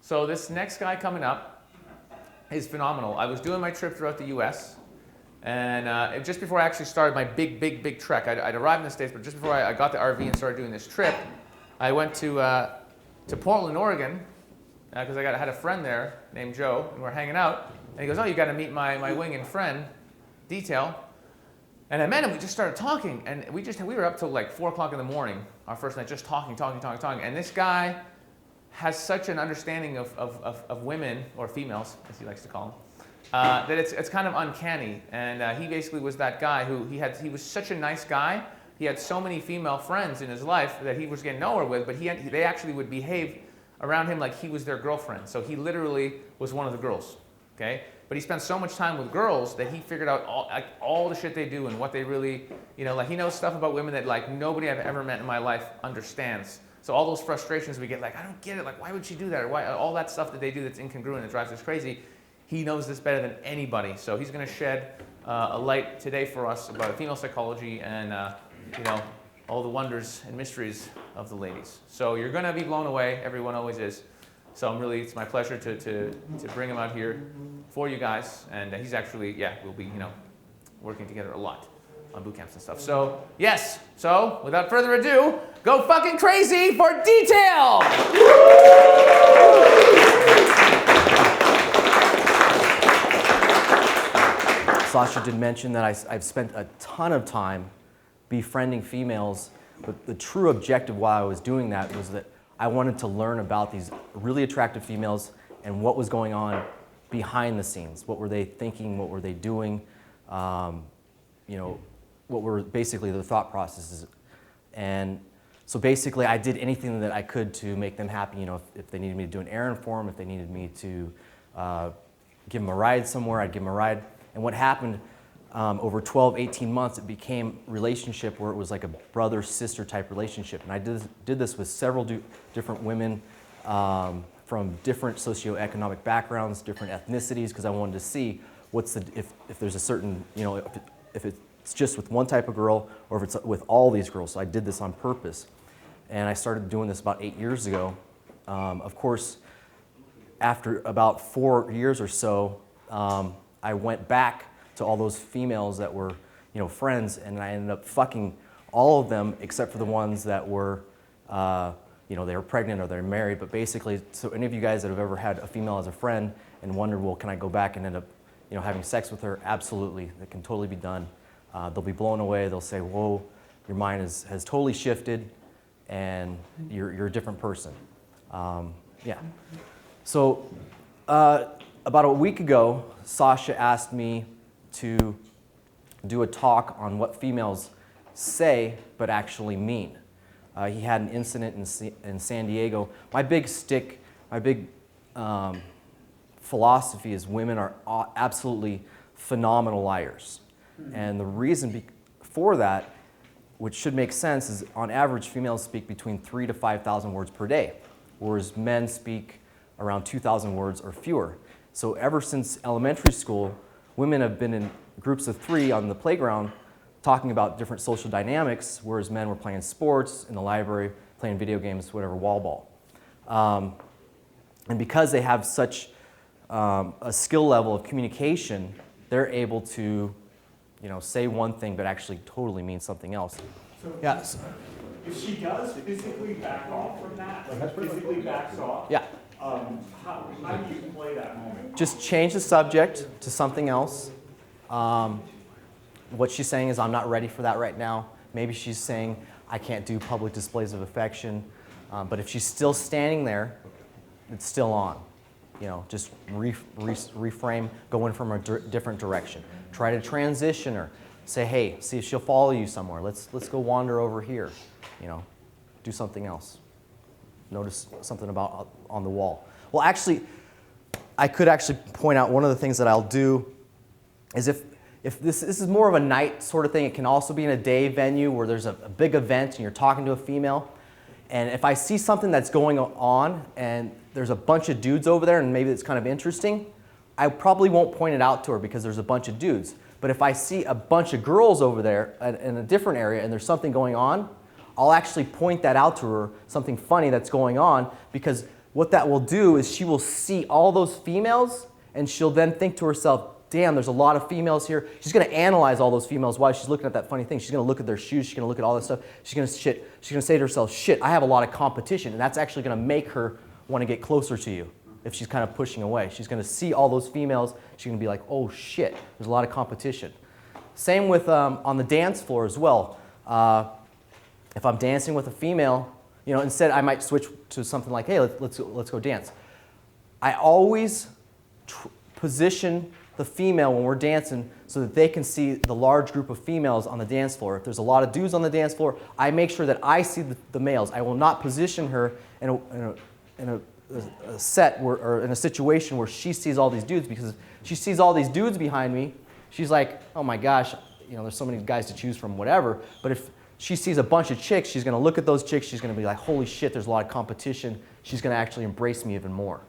So this next guy coming up is phenomenal. I was doing my trip throughout the U.S. and just before I actually started my big trek, I'd arrived in the States, but just before I got the RV and started doing this trip, I went to Portland, Oregon, because I had a friend there named Joe, and we're hanging out. And he goes, "Oh, you got to meet my wing and friend, Detail." And I met him. We just started talking, and we were up till like 4 o'clock in the morning, our first night, just talking. And this guy has such an understanding of women, or females, as he likes to call them, that it's kind of uncanny. And he basically was that guy who he was such a nice guy. He had so many female friends in his life that he was getting nowhere with, but they actually would behave around him like he was their girlfriend. So he literally was one of the girls, okay? But he spent so much time with girls that he figured out all the shit they do and what they really, like he knows stuff about women that like nobody I've ever met in my life understands. So all those frustrations we get, like, I don't get it, like, why would she do that? Or why, all that stuff that they do that's incongruent and drives us crazy, he knows this better than anybody. So he's gonna shed a light today for us about female psychology and, all the wonders and mysteries of the ladies. So you're gonna be blown away, everyone always is. So it's my pleasure to bring him out here for you guys. And he's actually, we'll be, working together a lot on boot camps and stuff. So, yes. So, without further ado, go fucking crazy for Detail! Sasha did mention that I've spent a ton of time befriending females, but the true objective why I was doing that was that I wanted to learn about these really attractive females and what was going on behind the scenes. What were they thinking? What were they doing? What were basically their thought processes. And so basically I did anything that I could to make them happy. If they needed me to do an errand for them, if they needed me to give them a ride somewhere, I'd give them a ride. And what happened over 12, 18 months, it became a relationship where it was like a brother-sister type relationship. And I did this with several different women from different socioeconomic backgrounds, different ethnicities, because I wanted to see if there's a certain, if it's just with one type of girl or if it's with all these girls. So I did this on purpose. And I started doing this about 8 years ago. Of course, after about 4 years or so, I went back to all those females that were, friends, and I ended up fucking all of them except for the ones that were, they were pregnant or they're married. But basically, so any of you guys that have ever had a female as a friend and wondered, well, can I go back and end up, having sex with her? Absolutely, that can totally be done. They'll be blown away. They'll say, whoa, your mind has totally shifted, and you're a different person. So about a week ago, Sasha asked me to do a talk on what females say but actually mean. He had an incident in San Diego. My big philosophy is women are absolutely phenomenal liars. And the reason for that, which should make sense, is on average females speak between 3,000 to 5,000 words per day, whereas men speak around 2,000 words or fewer. So ever since elementary school, women have been in groups of 3 on the playground talking about different social dynamics, whereas men were playing sports in the library, playing video games, whatever, wall ball. And because they have such a skill level of communication, they're able to say one thing but actually totally mean something else. So yes. If she does physically back off from that, like physically backs off, yeah. How do you play that moment? Just change the subject to something else. What she's saying is, I'm not ready for that right now. Maybe she's saying, I can't do public displays of affection. But if she's still standing there, it's still on. Just reframe, go in from a different direction. Try to transition her. Say, hey, see if she'll follow you somewhere. Let's go wander over here. Do something else. Notice something about on the wall. Well, actually, I could actually point out one of the things that I'll do is if this is more of a night sort of thing, it can also be in a day venue where there's a big event and you're talking to a female. And if I see something that's going on and there's a bunch of dudes over there and maybe it's kind of interesting, I probably won't point it out to her because there's a bunch of dudes. But if I see a bunch of girls over there in a different area and there's something going on, I'll actually point that out to her, something funny that's going on, because what that will do is she will see all those females, and she'll then think to herself, damn, there's a lot of females here. She's going to analyze all those females while she's looking at that funny thing. She's going to look at their shoes. She's going to look at all this stuff. She's going to say to herself, shit, I have a lot of competition. And that's actually going to make her want to get closer to you if she's kind of pushing away. She's going to see all those females. She's going to be like, oh, shit, there's a lot of competition. Same with on the dance floor as well. If I'm dancing with a female, instead I might switch to something like, hey, let's go dance. I always position the female when we're dancing so that they can see the large group of females on the dance floor. If there's a lot of dudes on the dance floor, I make sure that I see the males. I will not position her in a set or in a situation where she sees all these dudes, because if she sees all these dudes behind me, she's like, oh my gosh, there's so many guys to choose from, whatever. But if she sees a bunch of chicks, she's going to look at those chicks, she's going to be like, holy shit, there's a lot of competition. She's going to actually embrace me even more.